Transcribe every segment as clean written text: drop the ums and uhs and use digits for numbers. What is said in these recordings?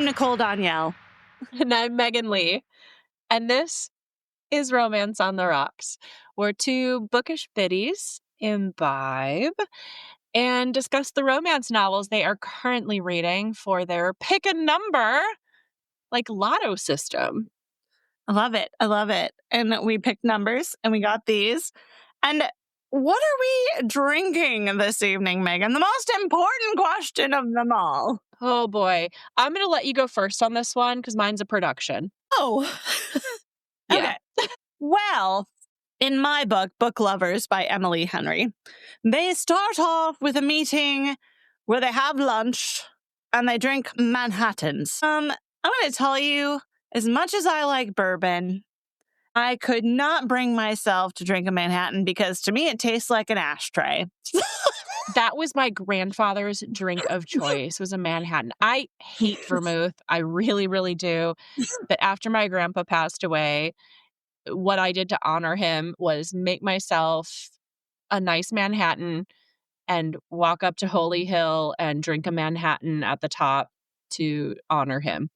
I'm Nicole Danielle. And I'm Meghan Leigh. And this is Romance on the Rocks, where two bookish biddies imbibe and discuss the romance novels they are currently reading for their pick a number, like lotto system. I love it. I love it. And we picked numbers and we got these. And what are we drinking this evening, Meghan? The most important question of them all. Oh boy. I'm going to let you go first on this one because mine's a production. Oh. Yeah. Okay. Well, in my book, Book Lovers by Emily Henry, they start off with a meeting where they have lunch and they drink Manhattans. I'm going to tell you, as much as I like bourbon, I could not bring myself to drink a Manhattan because to me it tastes like an ashtray. That was my grandfather's drink of choice, was a Manhattan. I hate vermouth. I really, really do. But after my grandpa passed away, what I did to honor him was make myself a nice Manhattan and walk up to Holy Hill and drink a Manhattan at the top to honor him.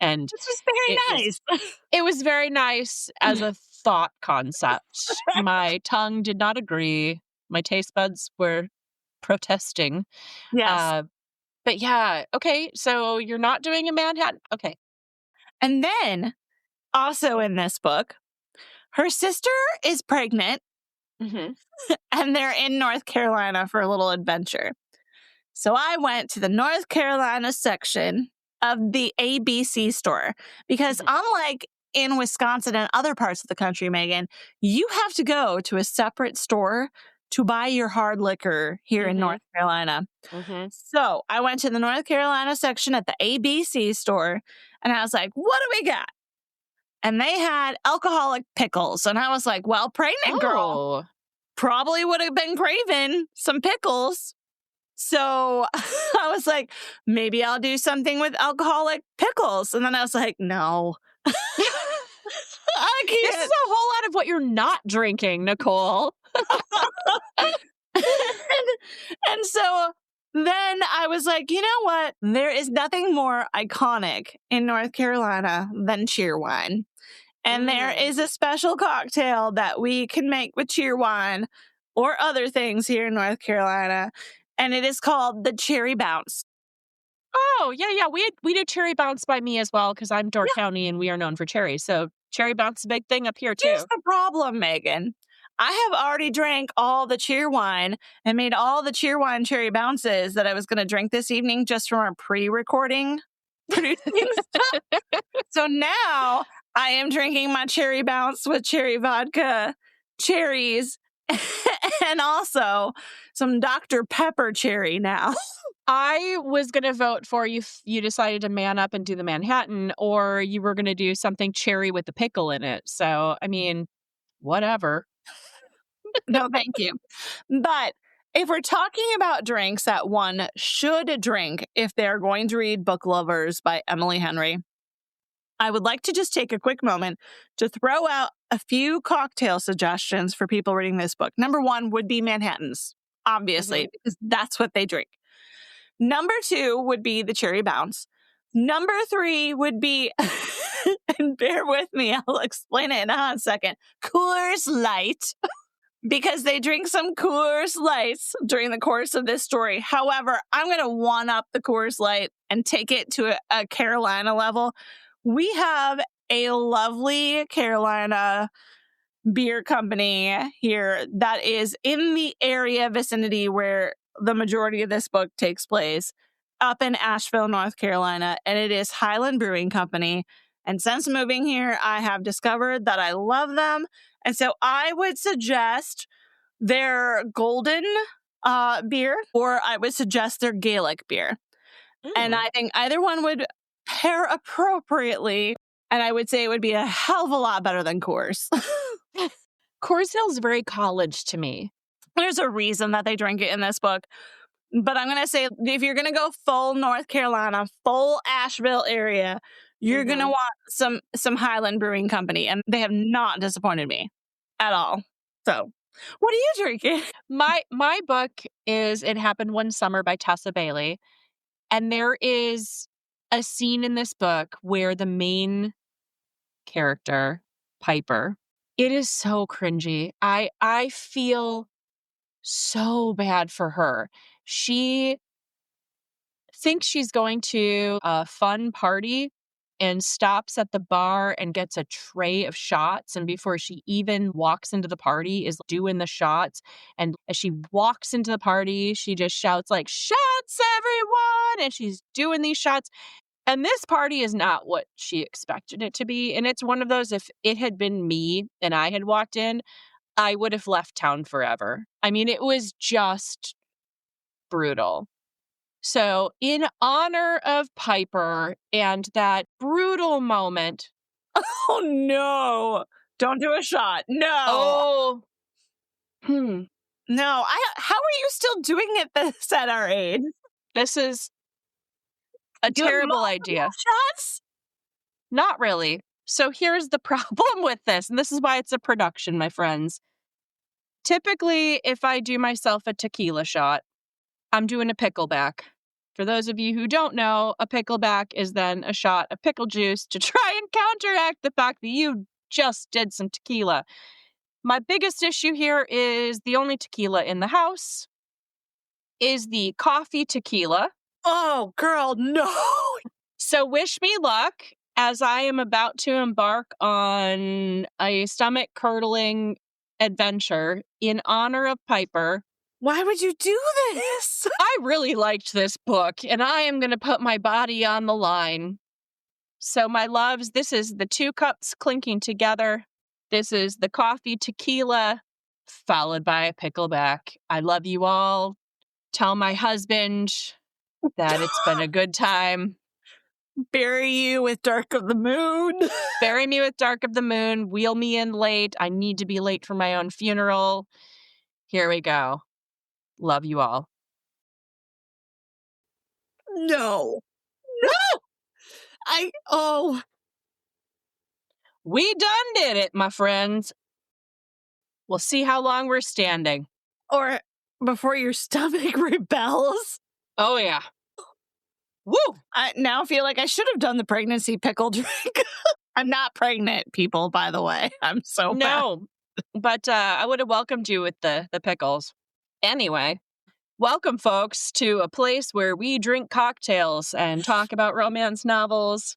And This is very nice. It was very nice as a thought concept. My tongue did not agree. My taste buds were protesting. Yes. But yeah, okay, so you're not doing a Manhattan? Okay. And then, also in this book, her sister is pregnant Mm-hmm. and they're in North Carolina for a little adventure. So I went to the North Carolina section of the ABC store because unlike in Wisconsin and other parts of the country, Meghan, you have to go to a separate store to buy your hard liquor here in North Carolina. So I went to the North Carolina section at the ABC store and I was like, what do we got? And they had alcoholic pickles. And I was like, well, pregnant girl probably would have been craving some pickles. So I was like, maybe I'll do something with alcoholic pickles. And then I was like, no. I can't. This is a whole lot of what you're not drinking, Nicole. and so then I was like, you know what? There is nothing more iconic in North Carolina than cheer wine. And there is a special cocktail that we can make with cheer wine or other things here in North Carolina. And it is called the Cherry Bounce. Oh, yeah. We do cherry bounce by me as well because I'm Door County and we are known for cherries. So cherry bounce is a big thing up here too. Here's the problem, Meghan. I have already drank all the cheer wine and made all the cheer wine cherry bounces that I was going to drink this evening just from our pre-recording producing stuff. So now I am drinking my cherry bounce with cherry vodka, cherries, and also some Dr. Pepper cherry now. I was going to vote for you if you decided to man up and do the Manhattan, or you were going to do something cherry with the pickle in it. So, I mean, whatever. No, thank you. But if we're talking about drinks that one should drink if they're going to read Book Lovers by Emily Henry, I would like to just take a quick moment to throw out a few cocktail suggestions for people reading this book. Number one would be Manhattans, obviously, because that's what they drink. Number two would be the Cherry Bounce. Number three would be, and bear with me, I'll explain it in a hot second, Coors Light. Because they drink some Coors Lights during the course of this story. However, I'm going to one-up the Coors Light and take it to a Carolina level. We have a lovely Carolina beer company here that is in the area vicinity where the majority of this book takes place, up in Asheville, North Carolina, and it is Highland Brewing Company. And since moving here, I have discovered that I love them. And so I would suggest their golden beer, or I would suggest their Gaelic beer. And I think either one would pair appropriately. And I would say it would be a hell of a lot better than Coors. Coors Hill's very college to me. There's a reason that they drink it in this book. But I'm going to say, if you're going to go full North Carolina, full Asheville area, you're going to want some Highland Brewing Company. And they have not disappointed me at all. So what are you drinking? My book is It Happened One Summer by Tessa Bailey. And there is a scene in this book where the main character, Piper, it is so cringy. I feel so bad for her. She thinks she's going to a fun party and stops at the bar and gets a tray of shots. And before she even walks into the party, is doing the shots. And as she walks into the party, she just shouts like, "Shots, everyone!" And she's doing these shots. And this party is not what she expected it to be. And it's one of those, if it had been me and I had walked in, I would have left town forever. I mean, it was just brutal. So, in honor of Piper and that brutal moment. Oh, no. Don't do a shot. No. Oh. No. How are you still doing it this at our age? This is a Doing terrible multiple idea. shots? Not really. So, here's the problem with this, and this is why it's a production, my friends. Typically, if I do myself a tequila shot, I'm doing a pickleback. For those of you who don't know, a pickleback is then a shot of pickle juice to try and counteract the fact that you just did some tequila. My biggest issue here is the only tequila in the house is the coffee tequila. Oh, girl, no. So wish me luck as I am about to embark on a stomach-curdling adventure in honor of Piper. Why would you do this? I really liked this book, and I am going to put my body on the line. So, my loves, this is the 2 cups clinking together. This is the coffee tequila, followed by a pickleback. I love you all. Tell my husband that it's been a good time. Bury you with Dark of the Moon. Bury me with Dark of the Moon. Wheel me in late. I need to be late for my own funeral. Here we go. Love you all. No. No! We done did it, my friends. We'll see how long we're standing. Or before your stomach rebels. Oh, yeah. Woo! I now feel like I should have done the pregnancy pickle drink. I'm not pregnant, people, by the way. I'm so bad. No, but I would have welcomed you with the pickles. Anyway, welcome, folks, to a place where we drink cocktails and talk about romance novels.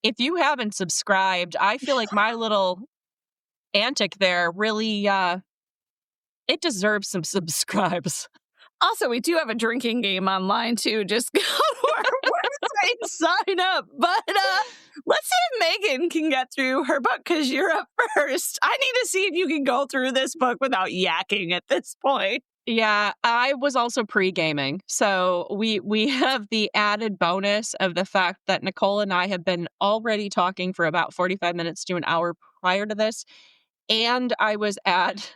If you haven't subscribed, I feel like my little antic there really, it deserves some subscribes. Also, we do have a drinking game online, too. Just go to our website and sign up. But let's see if Meghan can get through her book, because you're up first. I need to see if you can go through this book without yakking at this point. Yeah, I was also pre-gaming. So we have the added bonus of the fact that Nicole and I have been already talking for about 45 minutes to an hour prior to this. And I was at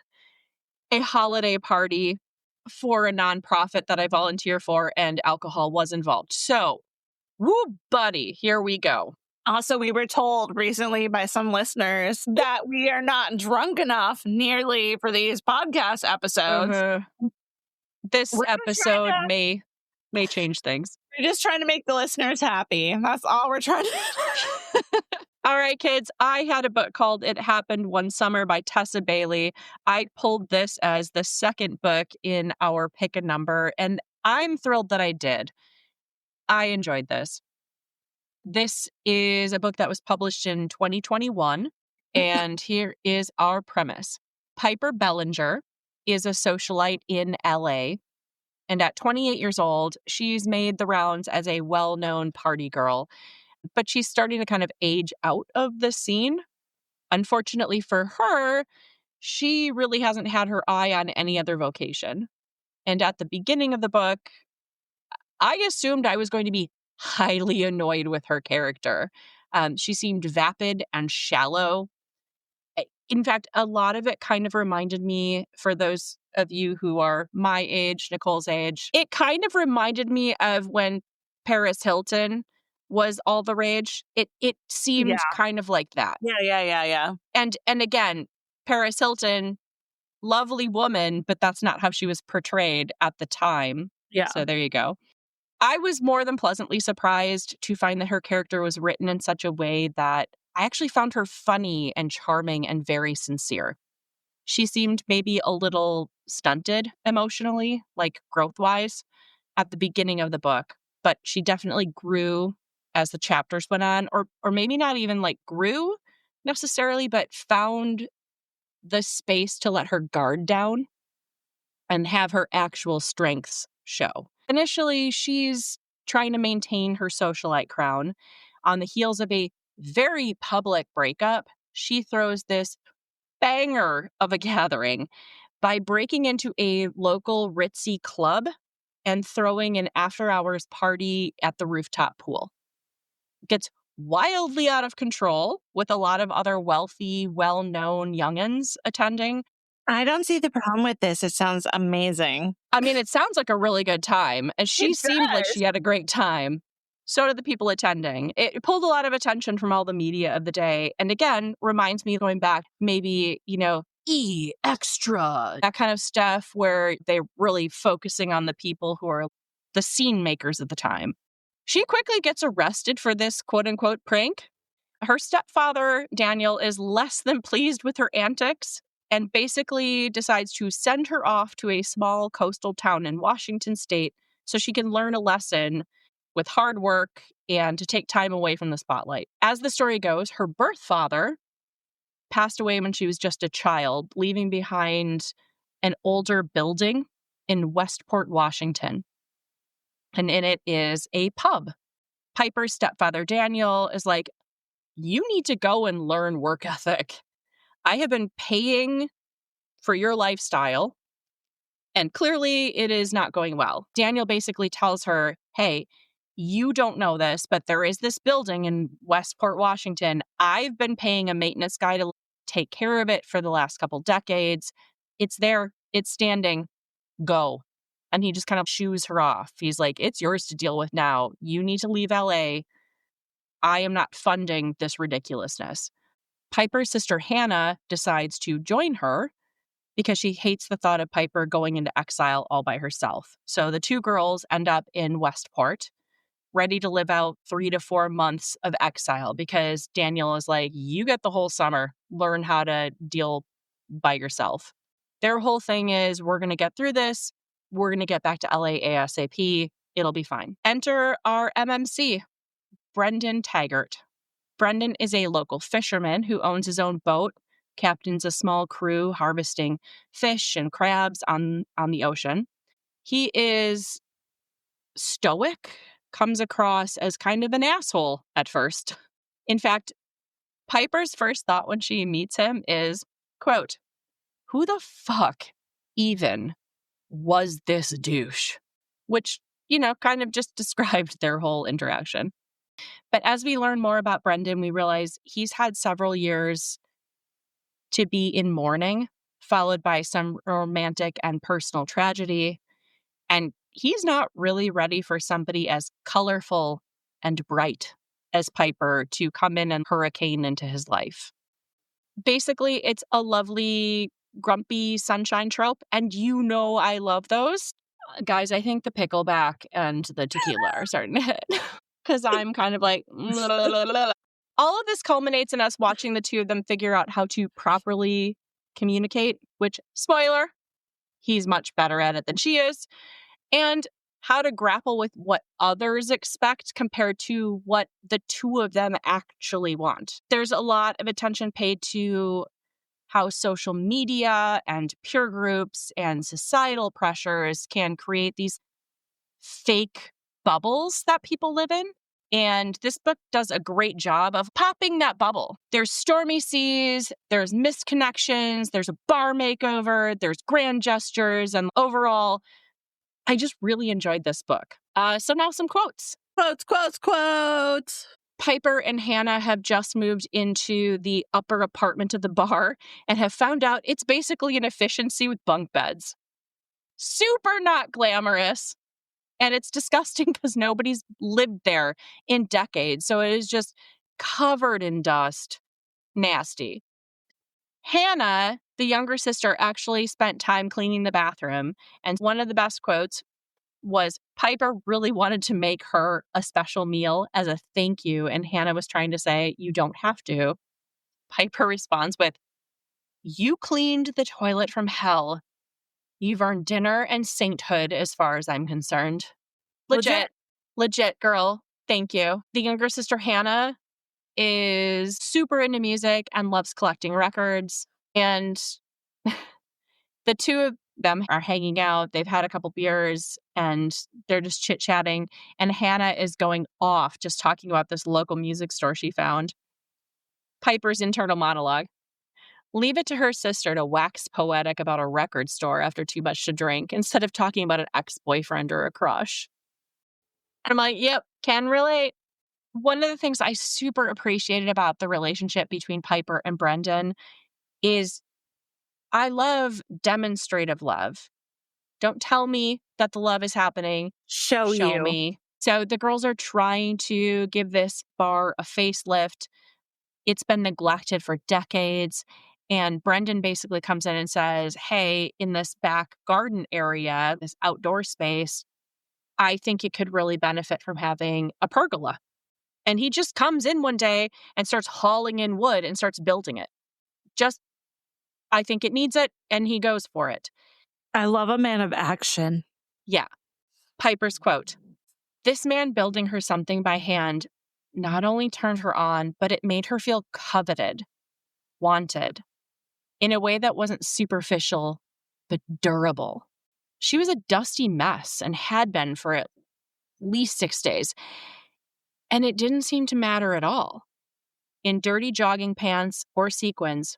a holiday party for a nonprofit that I volunteer for, and alcohol was involved. So, woo, buddy, here we go. Also, we were told recently by some listeners that we are not drunk enough nearly for these podcast episodes. This We're just episode trying may change things. We're just trying to make the listeners happy. That's all we're trying to do. All right, kids, I had a book called It Happened One Summer by Tessa Bailey. I pulled this as the second book in our Pick a Number, and I'm thrilled that I did. I enjoyed this. This is a book that was published in 2021, and here is our premise. Piper Bellinger is a socialite in LA, and at 28 years old, she's made the rounds as a well-known party girl, but she's starting to kind of age out of the scene. Unfortunately for her, she really hasn't had her eye on any other vocation. And at the beginning of the book, I assumed I was going to be highly annoyed with her character. She seemed vapid and shallow. In fact, a lot of it kind of reminded me, for those of you who are my age, Nicole's age, it kind of reminded me of when Paris Hilton was all the rage. It seemed kind of like that. Yeah. And again, Paris Hilton, lovely woman, but that's not how she was portrayed at the time. Yeah. So there you go. I was more than pleasantly surprised to find that her character was written in such a way that I actually found her funny and charming and very sincere. She seemed maybe a little stunted emotionally, like growth-wise, at the beginning of the book, but she definitely grew as the chapters went on, or maybe not even like grew necessarily, but found the space to let her guard down and have her actual strengths show. Initially, she's trying to maintain her socialite crown. On the heels of a very public breakup, she throws this banger of a gathering by breaking into a local ritzy club and throwing an after hours party at the rooftop pool. It gets wildly out of control with a lot of other wealthy, well known youngins attending. I don't see the problem with this. It sounds amazing. I mean, it sounds like a really good time, and It she seemed like does. she had a great time. So did the people attending. It pulled a lot of attention from all the media of the day. And again, reminds me of going back, maybe, extra, that kind of stuff where they're really focusing on the people who are the scene makers at the time. She quickly gets arrested for this quote unquote prank. Her stepfather, Daniel, is less than pleased with her antics and basically decides to send her off to a small coastal town in Washington state so she can learn a lesson with hard work and to take time away from the spotlight. As the story goes, her birth father passed away when she was just a child, leaving behind an older building in Westport, Washington. And in it is a pub. Piper's stepfather, Daniel, is like, you need to go and learn work ethic. I have been paying for your lifestyle, and clearly it is not going well. Daniel basically tells her, hey, you don't know this, but there is this building in Westport, Washington. I've been paying a maintenance guy to take care of it for the last couple decades. It's there, it's standing, go. And he just kind of shoos her off. He's like, it's yours to deal with now. You need to leave LA. I am not funding this ridiculousness. Piper's sister Hannah decides to join her because she hates the thought of Piper going into exile all by herself. So the two girls end up in Westport, ready to live out 3 to 4 months of exile because Daniel is like, you get the whole summer, learn how to deal by yourself. Their whole thing is, we're going to get through this. We're going to get back to LA ASAP. It'll be fine. Enter our MMC, Brendan Taggart. Brendan is a local fisherman who owns his own boat, captains a small crew harvesting fish and crabs on the ocean. He is stoic, comes across as kind of an asshole at first. In fact, Piper's first thought when she meets him is, quote, who the fuck even was this douche? Which, kind of just described their whole interaction. But as we learn more about Brendan, we realize he's had several years to be in mourning, followed by some romantic and personal tragedy. And he's not really ready for somebody as colorful and bright as Piper to come in and hurricane into his life. Basically, it's a lovely, grumpy sunshine trope, and I love those. Guys, I think the pickleback and the tequila are starting to hit. Because I'm kind of like, all of this culminates in us watching the two of them figure out how to properly communicate, which, spoiler, he's much better at it than she is, and how to grapple with what others expect compared to what the two of them actually want. There's a lot of attention paid to how social media and peer groups and societal pressures can create these fake bubbles that people live in. And this book does a great job of popping that bubble. There's stormy seas, there's misconnections, there's a bar makeover, there's grand gestures, and overall, I just really enjoyed this book. So now some quotes. Quotes. Piper and Hannah have just moved into the upper apartment of the bar and have found out it's basically an efficiency with bunk beds. Super not glamorous. And it's disgusting because nobody's lived there in decades. So it is just covered in dust. Nasty. Hannah, the younger sister, actually spent time cleaning the bathroom. And one of the best quotes, was Piper really wanted to make her a special meal as a thank you, and Hannah was trying to say, you don't have to. Piper responds with, you cleaned the toilet from hell. You've earned dinner and sainthood as far as I'm concerned. Legit. Legit, girl. Thank you. The younger sister, Hannah, is super into music and loves collecting records. And the two of them are hanging out. They've had a couple beers and they're just chit-chatting. And Hannah is going off just talking about this local music store she found. Piper's internal monologue. Leave it to her sister to wax poetic about a record store after too much to drink instead of talking about an ex-boyfriend or a crush. And I'm like, yep, can relate. One of the things I super appreciated about the relationship between Piper and Brendan is I love demonstrative love. Don't tell me that the love is happening. Show you. Me. So the girls are trying to give this bar a facelift. It's been neglected for decades. And Brendan basically comes in and says, hey, in this back garden area, this outdoor space, I think it could really benefit from having a pergola. And he just comes in one day and starts hauling in wood and starts building it. Just, I think it needs it, and he goes for it. I love a man of action. Yeah. Piper's quote, this man building her something by hand not only turned her on, but it made her feel coveted, wanted, in a way that wasn't superficial, but durable. She was a dusty mess and had been for at least 6 days. And it didn't seem to matter at all. In dirty jogging pants or sequins,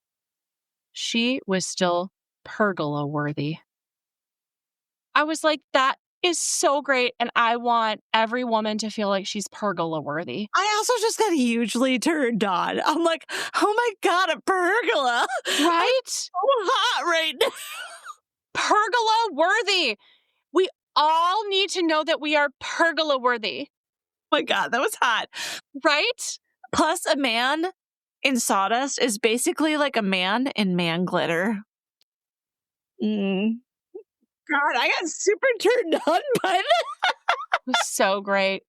she was still pergola worthy. I was like, that is so great. And I want every woman to feel like she's pergola worthy. I also just got hugely turned on. I'm like, oh my God, a pergola. Right? I'm so hot right now. Pergola worthy. We all need to know that we are pergola worthy. Oh my God, that was hot. Right? Plus, a man in sawdust is basically like a man in man glitter. God, I got super turned on by that. It was so great.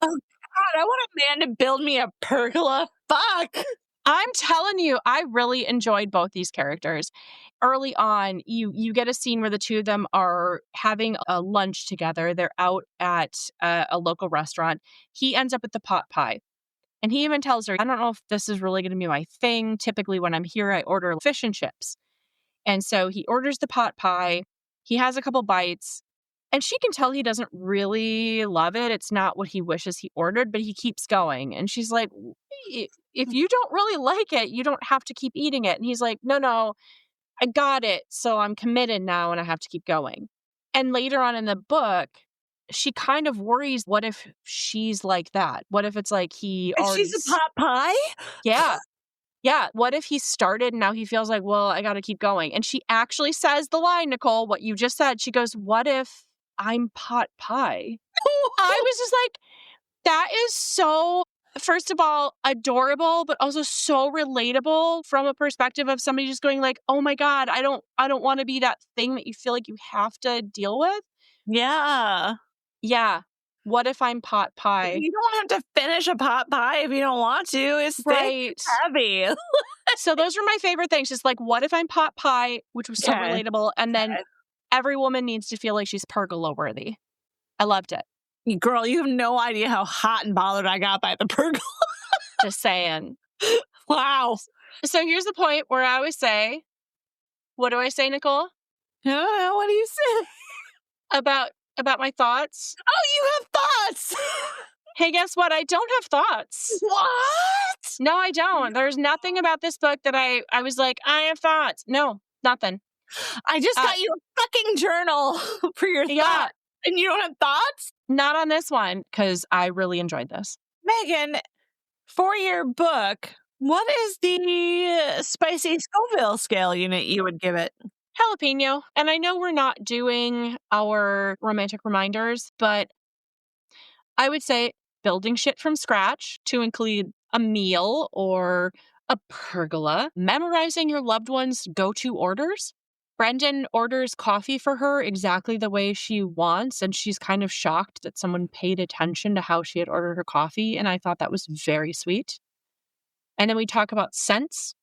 Oh God, I want a man to build me a pergola. Fuck. I'm telling you, I really enjoyed both these characters. Early on, you get a scene where the two of them are having a lunch together. They're out at a local restaurant. He ends up with the pot pie. And he even tells her, I don't know if this is really going to be my thing. Typically, when I'm here, I order fish and chips. And so he orders the pot pie. He has a couple bites. And she can tell he doesn't really love it. It's not what he wishes he ordered, but he keeps going. And she's like, if you don't really like it, you don't have to keep eating it. And he's like, no, I got it. So I'm committed now and I have to keep going. And later on in the book, she kind of worries, what if she's like that? What if it's like he already... She's a pot pie? Yeah. Yeah. What if he started and now he feels like, well, I got to keep going. And she actually says the line, Nicole, what you just said. She goes, what if I'm pot pie? I was just like, that is so, first of all, adorable, but also so relatable from a perspective of somebody just going like, oh my God, I don't want to be that thing that you feel like you have to deal with. Yeah. Yeah. What if I'm pot pie? You don't have to finish a pot pie if you don't want to. It's thick, right. it's heavy. So those were my favorite things. Just like, what if I'm pot pie, which was so relatable. And then every woman needs to feel like she's pergola worthy. I loved it. Girl, you have no idea how hot and bothered I got by the pergola. Just saying. Wow. So here's the point where I always say, what do I say, Nicole? I don't know. What do you say? About my thoughts? Oh, you have thoughts. Hey, guess what? I don't have thoughts. What? No, I don't. There's nothing about this book that I was like, I have thoughts. No, nothing. I just got you a fucking journal for your thoughts. And you don't have thoughts? Not on this one, because I really enjoyed this. Meghan, for your book, what is the spicy Scoville scale unit you would give it? Jalapeno. And I know we're not doing our romantic reminders, but I would say building shit from scratch to include a meal or a pergola, memorizing your loved one's go-to orders, Brendan orders coffee for her exactly the way she wants, and she's kind of shocked that someone paid attention to how she had ordered her coffee, and I thought that was very sweet. And then we talk about scents.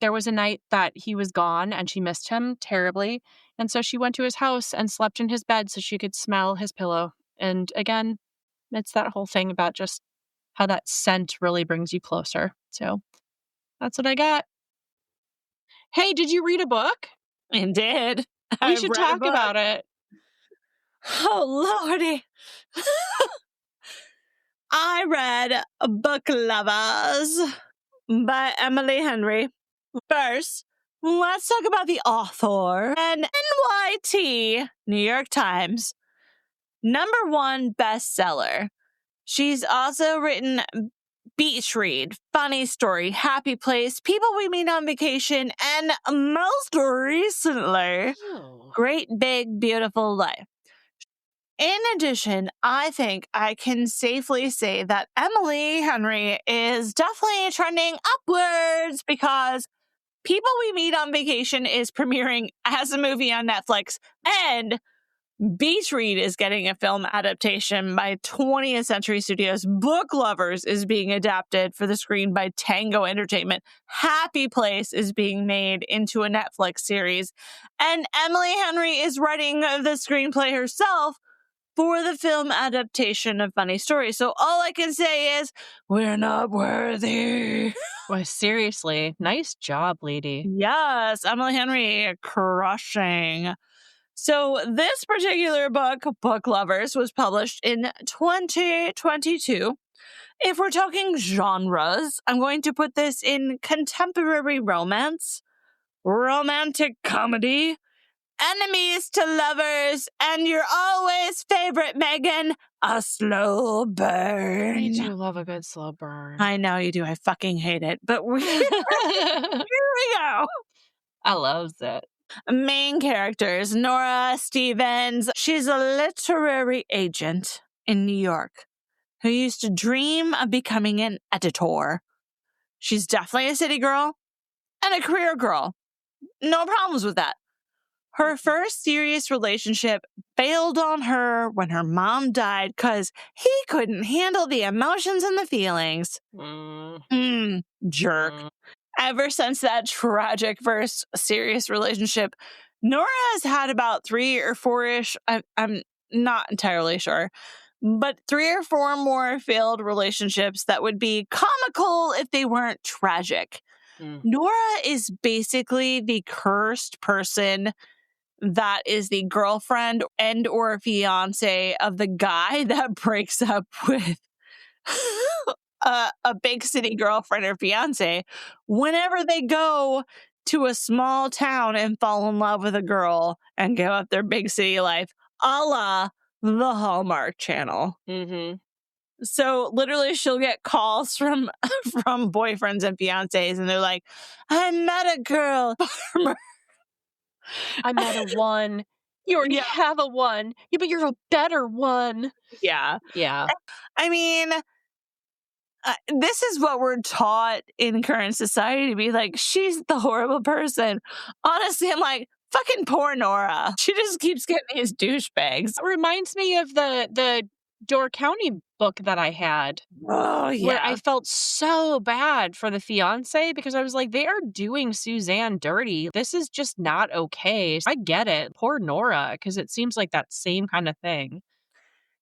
There was a night that he was gone and she missed him terribly, and so she went to his house and slept in his bed so she could smell his pillow. And again, it's that whole thing about just how that scent really brings you closer. So that's what I got. Hey, did you read a book? I did. We should talk about it. Oh, Lordy. I read Book Lovers by Emily Henry. First, let's talk about the author. An NYT, New York Times, #1 bestseller. She's also written Beach Read, Funny Story, Happy Place, People We Meet on Vacation, and most recently, Great Big Beautiful Life. In addition, I think I can safely say that Emily Henry is definitely trending upwards because People We Meet on Vacation is premiering as a movie on Netflix, and Beach Read is getting a film adaptation by 20th Century Studios. Book Lovers is being adapted for the screen by Tango Entertainment. Happy Place is being made into a Netflix series. And Emily Henry is writing the screenplay herself for the film adaptation of Funny Story. So all I can say is, we're not worthy. Well, seriously, nice job, lady. Yes, Emily Henry crushing. So this particular book, Book Lovers, was published in 2022. If we're talking genres, I'm going to put this in contemporary romance, romantic comedy, enemies to lovers, and your always favorite Meghan, a slow burn. I do love a good slow burn. I know you do. I fucking hate it. But here we go. I loves it. Main characters, Nora Stevens. She's a literary agent in New York who used to dream of becoming an editor. She's definitely a city girl and a career girl. No problems with that. Her first serious relationship failed on her when her mom died because he couldn't handle the emotions and the feelings. Jerk. Ever since that tragic first serious relationship, Nora has had about 3 or 4-ish, I'm not entirely sure, but 3 or 4 more failed relationships that would be comical if they weren't tragic. Nora is basically the cursed person that is the girlfriend and or fiance of the guy that breaks up with a big city girlfriend or fiance whenever they go to a small town and fall in love with a girl and give up their big city life, a la the Hallmark Channel. So literally she'll get calls from boyfriends and fiancés, and they're like, I met a girl. I met a one. You already have a one. Yeah, but you're a better one. Yeah. Yeah. I mean, this is what we're taught in current society to be like, she's the horrible person. Honestly, I'm like, fucking poor Nora. She just keeps getting these douchebags. It reminds me of the Door County book that I had. Oh, yeah. Where I felt so bad for the fiance because I was like, they are doing Suzanne dirty. This is just not okay. I get it. Poor Nora, because it seems like that same kind of thing.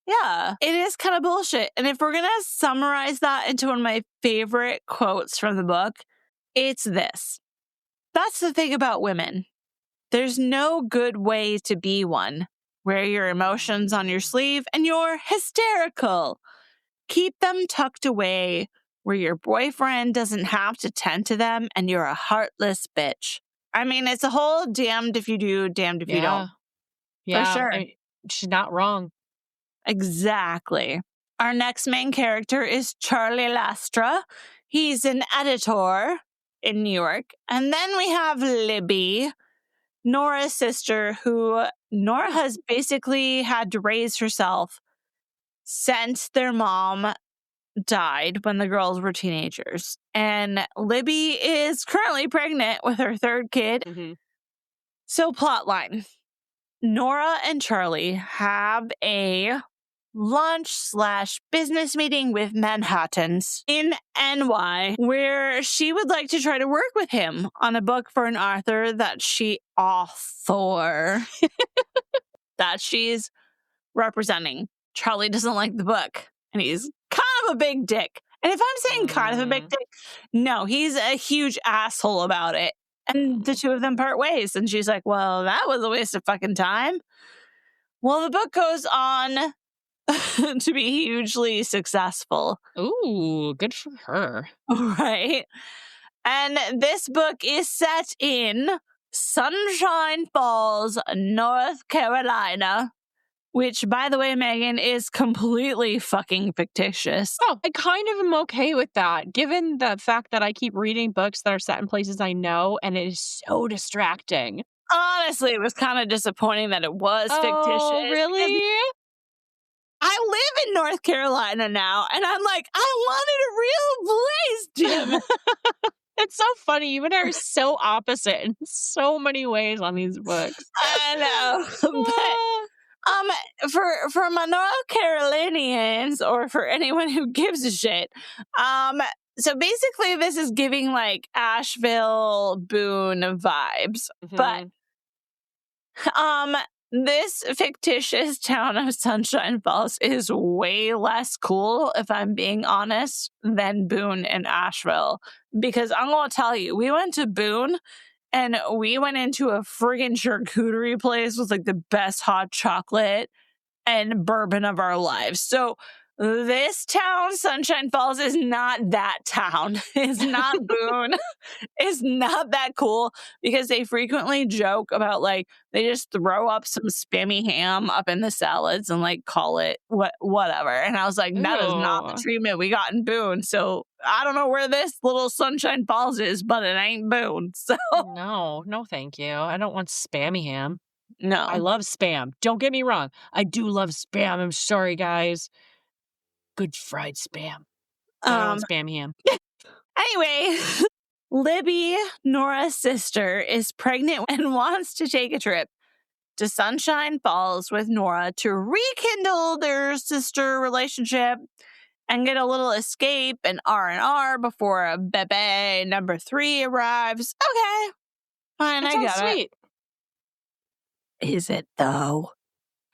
Yeah, it is kind of bullshit. And if we're going to summarize that into one of my favorite quotes from the book, it's this. That's the thing about women. There's no good way to be one. Wear your emotions on your sleeve and you're hysterical. Keep them tucked away where your boyfriend doesn't have to tend to them and you're a heartless bitch. I mean, it's a whole damned if you do, damned if you don't. Yeah, for sure. I mean, she's not wrong. Exactly. Our next main character is Charlie Lastra. He's an editor in New York. And then we have Libby, Nora's sister, who Nora has basically had to raise herself since their mom died when the girls were teenagers. And Libby is currently pregnant with her 3rd kid. So plotline. Nora and Charlie have a lunch/business meeting with Manhattans in NY, where she would like to try to work with him on a book for an author that she's representing. Charlie doesn't like the book, and he's kind of a big dick. And if I'm saying kind of a big dick, no, he's a huge asshole about it. And the two of them part ways, and she's like, well, that was a waste of fucking time. Well, the book goes on to be hugely successful. Ooh, good for her. Right. And this book is set in Sunshine Falls, North Carolina, which, by the way, Meghan, is completely fucking fictitious. Oh, I kind of am okay with that, given the fact that I keep reading books that are set in places I know, and it is so distracting. Honestly, it was kind of disappointing that it was fictitious. Oh, really? I live in North Carolina now, and I'm like, I wanted a real place, Jim. It's so funny. You and I are so opposite in so many ways on these books. I know. But for my North Carolinians, or for anyone who gives a shit, so basically this is giving like Asheville, Boone vibes. But this fictitious town of Sunshine Falls is way less cool, if I'm being honest, than Boone and Asheville. Because I'm going to tell you, we went to Boone and we went into a friggin' charcuterie place with like the best hot chocolate and bourbon of our lives. So this town, Sunshine Falls, is not that town. It's not Boone. It's not that cool, because they frequently joke about like they just throw up some spammy ham up in the salads and like call it whatever. And I was like, that is not the treatment we got in Boone. So I don't know where this little Sunshine Falls is, but it ain't Boone. So no, thank you. I don't want spammy ham. No. I love Spam. Don't get me wrong. I do love Spam. I'm sorry, guys. Good fried Spam. I don't want Spam ham. Anyway, Libby, Nora's sister, is pregnant and wants to take a trip to Sunshine Falls with Nora to rekindle their sister relationship and get a little escape and R&R before bebe number 3 arrives. Okay, fine, I got sweet. it. Is it, though?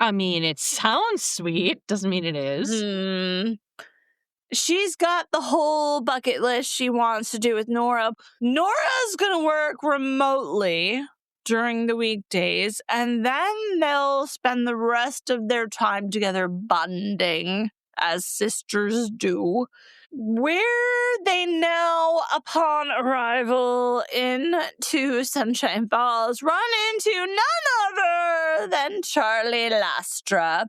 I mean, it sounds sweet. Doesn't mean it is. She's got the whole bucket list she wants to do with Nora. Nora's going to work remotely during the weekdays, and then they'll spend the rest of their time together bonding, as sisters do. Where they now, upon arrival into Sunshine Falls, run into none other than Charlie Lastra.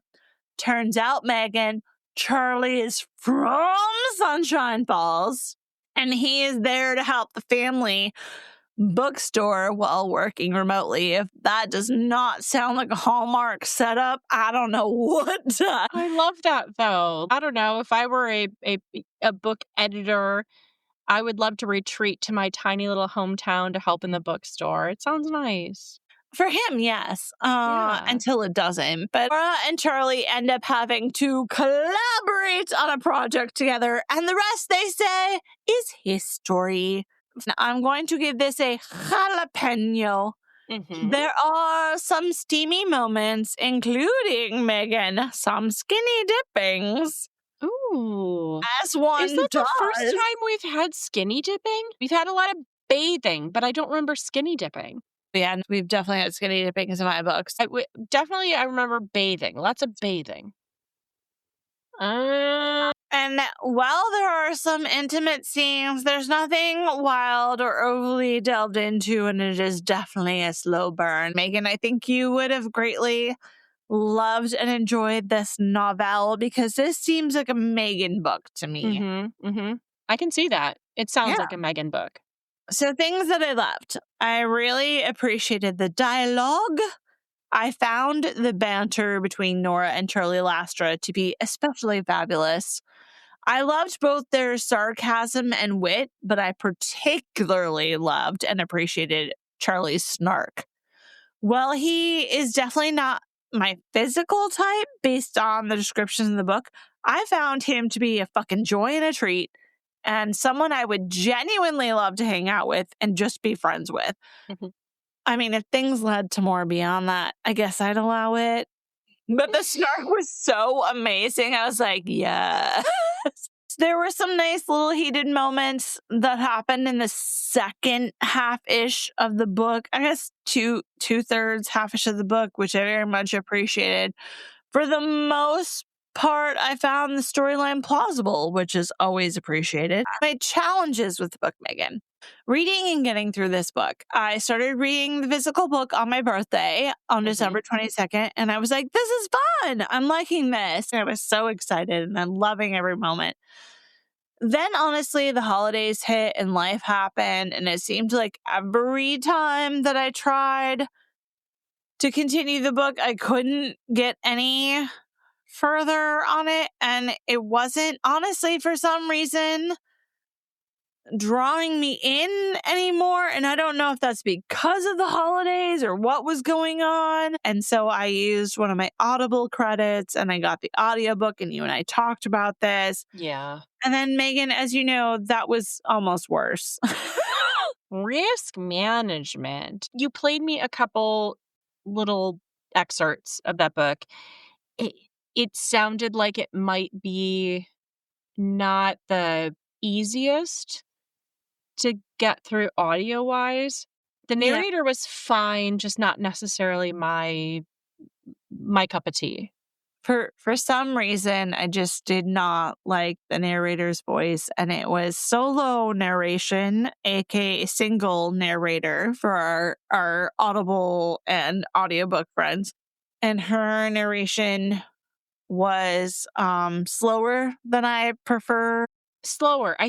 Turns out, Meghan, Charlie is from Sunshine Falls, and he is there to help the family bookstore while working remotely. If that does not sound like a Hallmark setup, I don't know what does. I love that, though. I don't know. If I were a book editor, I would love to retreat to my tiny little hometown to help in the bookstore. It sounds nice. For him, yes, until it doesn't. But Nora and Charlie end up having to collaborate on a project together, and the rest, they say, is history. I'm going to give this a jalapeno. There are some steamy moments, including, Meghan, some skinny dippings. Ooh. As one Is that does. the first time we've had skinny dipping? We've had a lot of bathing, but I don't remember skinny dipping. Yeah, we've definitely had skinny dippings in my books. I remember bathing. Lots of bathing. And while there are some intimate scenes, there's nothing wild or overly delved into, and it is definitely a slow burn. Meghan, I think you would have greatly loved and enjoyed this novel, because this seems like a Meghan book to me. I can see that. It sounds like a Meghan book. So things that I loved. I really appreciated the dialogue. I found the banter between Nora and Charlie Lastra to be especially fabulous. I loved both their sarcasm and wit, but I particularly loved and appreciated Charlie's snark. Well, he is definitely not my physical type based on the descriptions in the book. I found him to be a fucking joy and a treat and someone I would genuinely love to hang out with and just be friends with. Mhm. I mean, if things led to more beyond that, I guess I'd allow it. But the snark was so amazing. I was like, yes. There were some nice little heated moments that happened in the second half-ish of the book. I guess two-thirds, half-ish of the book, which I very much appreciated. For the most part, I found the storyline plausible, which is always appreciated. My challenges with the book, Meghan. Reading and getting through this book. I started reading the physical book on my birthday on December 22nd, and I was like, this is fun. I'm liking this. And I was so excited, and I'm loving every moment. Then, honestly, the holidays hit and life happened, and it seemed like every time that I tried to continue the book, I couldn't get any further on it, and it wasn't, honestly, for some reason, drawing me in anymore. And I don't know if that's because of the holidays or what was going on. And so I used one of my Audible credits and I got the audiobook, and you and I talked about this. Yeah. And then, Meghan, as you know, that was almost worse. Risk management. You played me a couple little excerpts of that book. It, it sounded like it might be not the easiest to get through audio-wise. The Yeah. narrator was fine, just not necessarily my cup of tea. For some reason, I just did not like the narrator's voice, and it was solo narration, aka single narrator for our Audible and audiobook friends. And her narration was slower than I prefer. Slower. I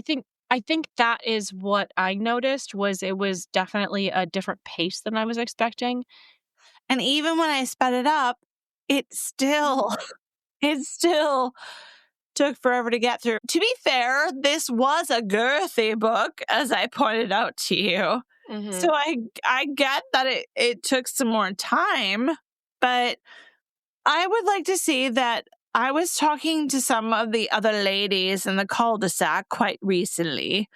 think that is what I noticed was it was definitely a different pace than I was expecting. And even when I sped it up, it still it still took forever to get through. To be fair, this was a girthy book, as I pointed out to you. So I get that it took some more time, but I would like to see that I was talking to some of the other ladies in the cul-de-sac quite recently.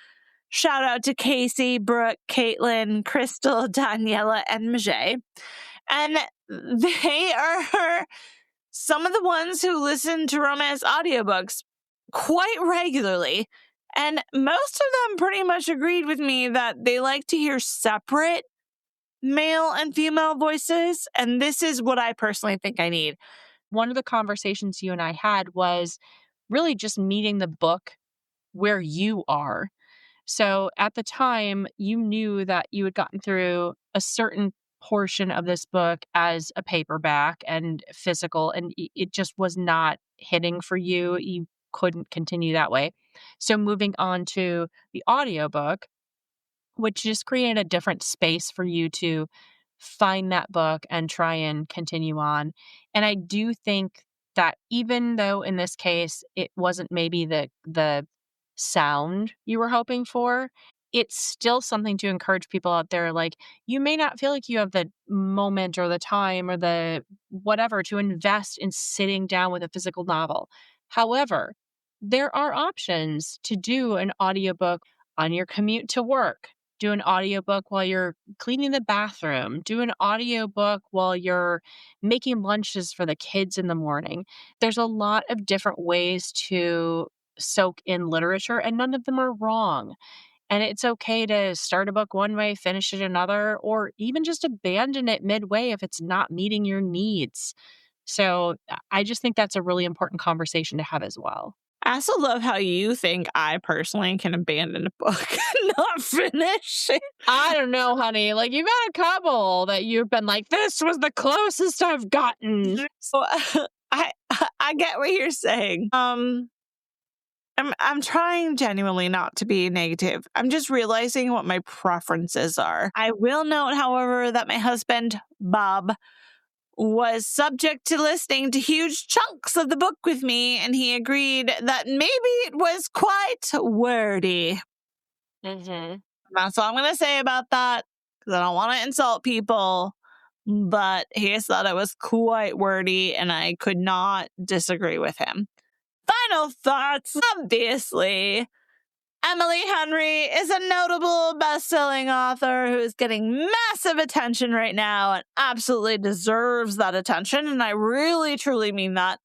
Shout out to Casey, Brooke, Caitlin, Crystal, Daniela, and Meghan. And they are some of the ones who listen to romance audiobooks quite regularly. And most of them pretty much agreed with me that they like to hear separate male and female voices. And this is what I personally think I need. One of the conversations you and I had was really just meeting the book where you are. So at the time, you knew that you had gotten through a certain portion of this book as a paperback and physical, and it just was not hitting for you. You couldn't continue that way. So moving on to the audiobook, which just created a different space for you to find that book and try and continue on. And I do think that even though in this case it wasn't maybe the sound you were hoping for, it's still something to encourage people out there. Like, you may not feel like you have the moment or the time or the whatever to invest in sitting down with a physical novel. However, there are options to do an audiobook on your commute to work. Do an audiobook while you're cleaning the bathroom. Do an audiobook while you're making lunches for the kids in the morning. There's a lot of different ways to soak in literature, and none of them are wrong. And it's okay to start a book one way, finish it another, or even just abandon it midway if it's not meeting your needs. So I just think that's a really important conversation to have as well. I also love how you think I personally can abandon a book and not finish it. I don't know, honey. Like, you've had a couple that you've been like, this was the closest I've gotten. So I get what you're saying. I'm trying genuinely not to be negative. I'm just realizing what my preferences are. I will note, however, that my husband, Bob, was subject to listening to huge chunks of the book with me, and he agreed that maybe it was quite wordy. That's all I'm going to say about that, because I don't want to insult people. but he thought it was quite wordy, and I could not disagree with him. Final thoughts. Obviously, Emily Henry is a notable best-selling author who is getting massive attention right now and absolutely deserves that attention, and I really, truly mean that.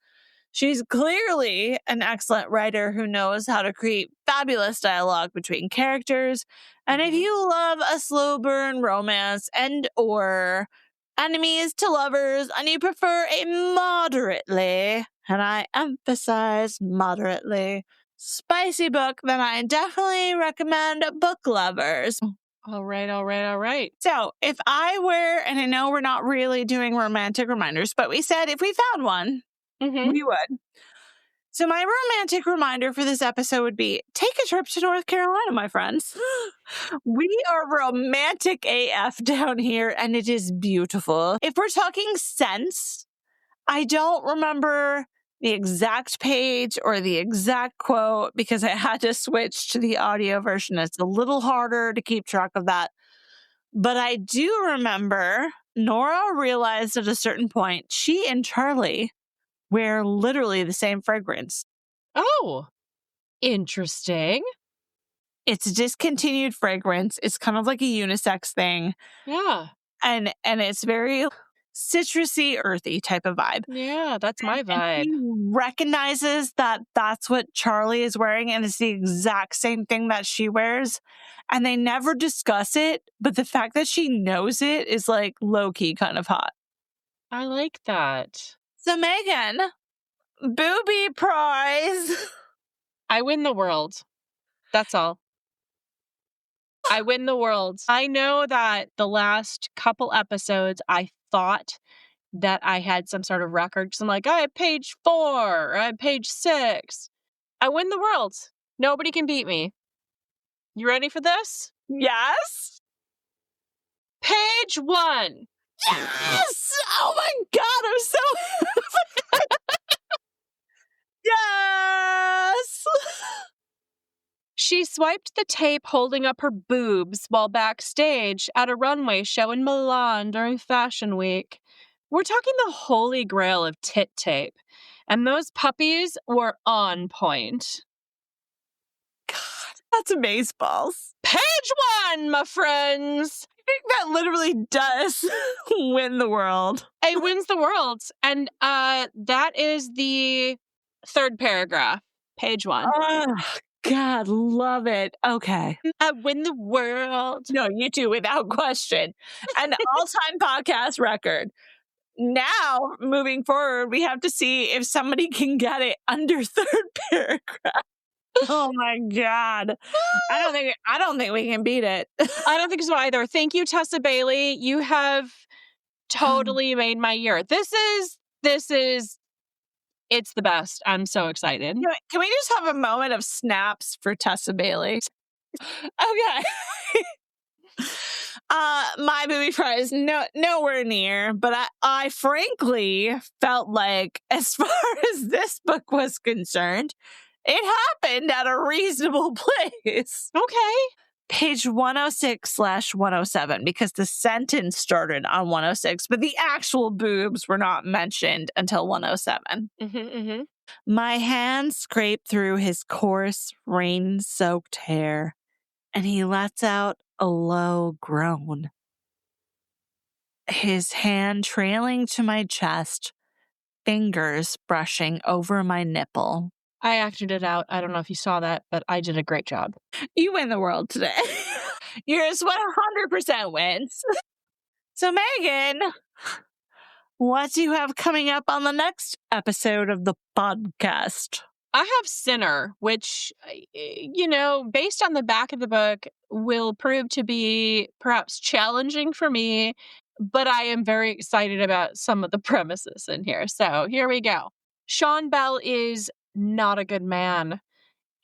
She's clearly an excellent writer who knows how to create fabulous dialogue between characters. And if you love a slow burn romance and or enemies to lovers and you prefer a moderately, and I emphasize moderately, spicy book, then I definitely recommend Book Lovers. All right. So if I were, and I know we're not really doing romantic reminders, but we said if we found one, we would. So my romantic reminder for this episode would be, take a trip to North Carolina, my friends. We are romantic AF down here, and it is beautiful. If we're talking scents, I don't remember the exact page or the exact quote because I had to switch to the audio version. It's a little harder to keep track of that. But I do remember Nora realized at a certain point she and Charlie wear literally the same fragrance. Oh, interesting. It's a discontinued fragrance. It's kind of like a unisex thing. Yeah. And it's very citrusy, earthy type of vibe. Yeah, that's my vibe. And he recognizes that that's what Charlie is wearing, and it's the exact same thing that she wears. And they never discuss it, but the fact that she knows it is like low-key kind of hot. I like that. So Meghan, Boobie Prize. I win the world. That's all. I win the world. I know that the last couple episodes, I thought that I had some sort of record. So I'm like, I have page 4, or I have page 6. I win the world. Nobody can beat me. You ready for this? Yes. Page 1. Yes! Oh my God, I'm so Yes! She swiped the tape holding up her boobs while backstage at a runway show in Milan during Fashion Week. We're talking the holy grail of tit tape, and those puppies were on point. God, that's amazeballs. Page 1, my friends! I think that literally does win the world. It wins the world. And that is the 3rd paragraph. Page 1. Oh, God, love it. Okay. I win the world. No, you two, without question. An all-time podcast record. Now, moving forward, we have to see if somebody can get it under 3rd paragraph. Oh my God. I don't think we can beat it. I don't think so either. Thank you, Tessa Bailey. You have totally made my year. This is it's the best. I'm so excited. Can we just have a moment of snaps for Tessa Bailey? Okay. My Boobie Prize, nowhere near, but I frankly felt like, as far as this book was concerned, it happened at a reasonable place. Okay. Page 106/107, because the sentence started on 106, but the actual boobs were not mentioned until 107. My hand scraped through his coarse, rain-soaked hair, and he lets out a low groan. His hand trailing to my chest, fingers brushing over my nipple. I acted it out. I don't know if you saw that, but I did a great job. You win the world today. Yours 100% wins. So, Meghan, what do you have coming up on the next episode of the podcast? I have Sinner, which, based on the back of the book, will prove to be perhaps challenging for me, but I am very excited about some of the premises in here. So here we go. Sean Bell is not a good man,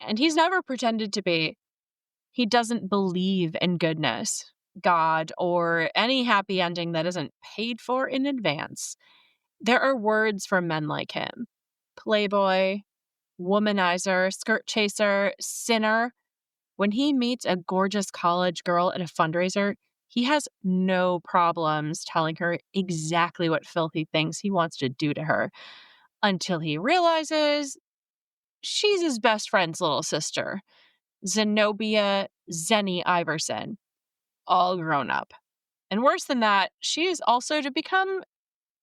and he's never pretended to be. He doesn't believe in goodness, God, or any happy ending that isn't paid for in advance. There are words for men like him: playboy, womanizer, skirt chaser, sinner. When he meets a gorgeous college girl at a fundraiser, He has no problems telling her exactly what filthy things he wants to do to her until he realizes she's his best friend's little sister, Zenobia Zenny Iverson, all grown up. And worse than that, she is also to become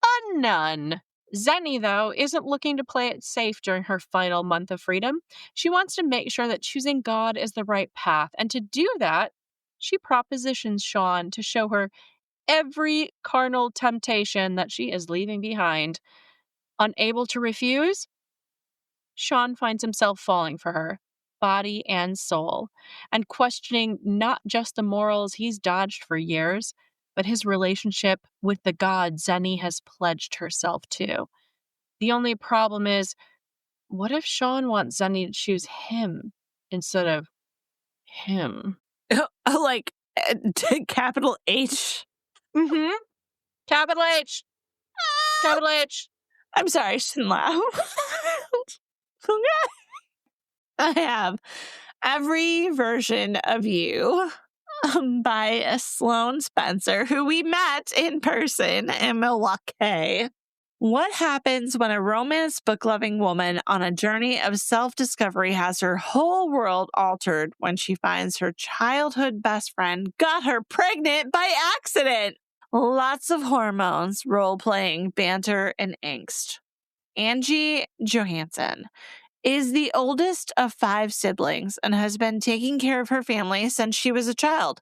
a nun. Zenny, though, isn't looking to play it safe during her final month of freedom. She wants to make sure that choosing God is the right path. And to do that, she propositions Sean to show her every carnal temptation that she is leaving behind. Unable to refuse, Sean finds himself falling for her, body and soul, and questioning not just the morals he's dodged for years, but his relationship with the God Zenny has pledged herself to. The only problem is, what if Sean wants Zenny to choose him instead of him? Like, capital H. Mm-hmm. Capital H. Capital H. I'm sorry, I shouldn't laugh. I have Every Version of You by Sloane Spencer, who we met in person in Milwaukee. What happens when a romance book-loving woman on a journey of self-discovery has her whole world altered when she finds her childhood best friend got her pregnant by accident? Lots of hormones, role-playing, banter, and angst. Angie Johansson is the oldest of 5 siblings and has been taking care of her family since she was a child.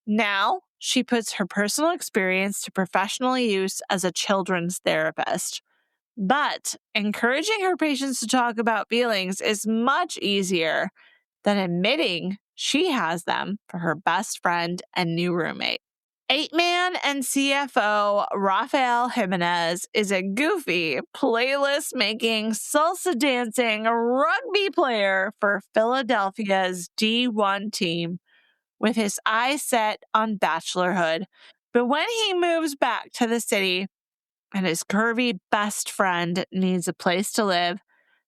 Now, she puts her personal experience to professional use as a children's therapist. But encouraging her patients to talk about feelings is much easier than admitting she has them for her best friend and new roommate. 8-man and CFO Rafael Jimenez is a goofy, playlist-making, salsa-dancing rugby player for Philadelphia's D1 team, with his eyes set on bachelorhood. But when he moves back to the city and his curvy best friend needs a place to live,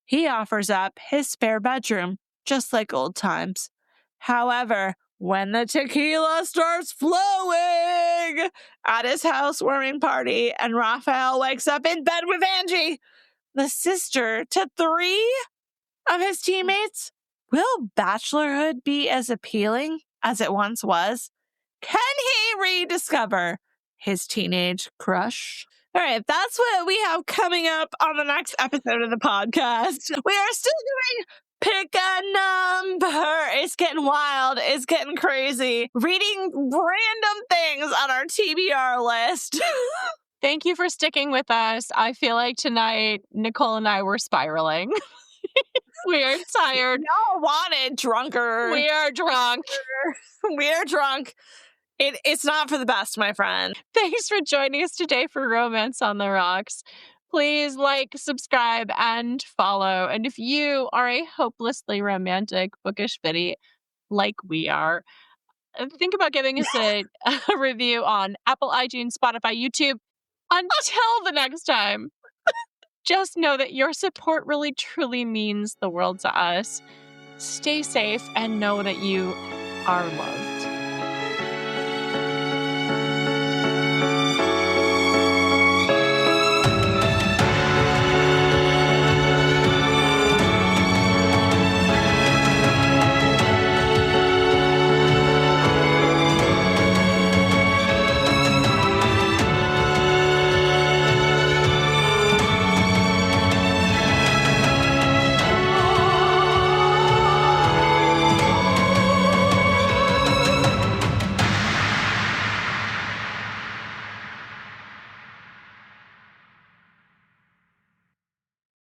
he offers up his spare bedroom, just like old times. However, when the tequila starts flowing at his housewarming party and Raphael wakes up in bed with Angie, the sister to 3 of his teammates, will bachelorhood be as appealing as it once was? Can he rediscover his teenage crush? All right, that's what we have coming up on the next episode of the podcast. We are still doing Pick a Number. It's getting wild. It's getting crazy. Reading random things on our TBR list. Thank you for sticking with us. I feel like tonight, Nicole and I were spiraling. We are tired. Y'all wanted drunker. We are drunk. We are drunk. It's not for the best, my friend. Thanks for joining us today for Romance on the Rocks. Please like, subscribe, and follow. And if you are a hopelessly romantic bookish biddy like we are, think about giving us a review on Apple, iTunes, Spotify, YouTube. Until the next time, just know that your support really truly means the world to us. Stay safe and know that you are loved.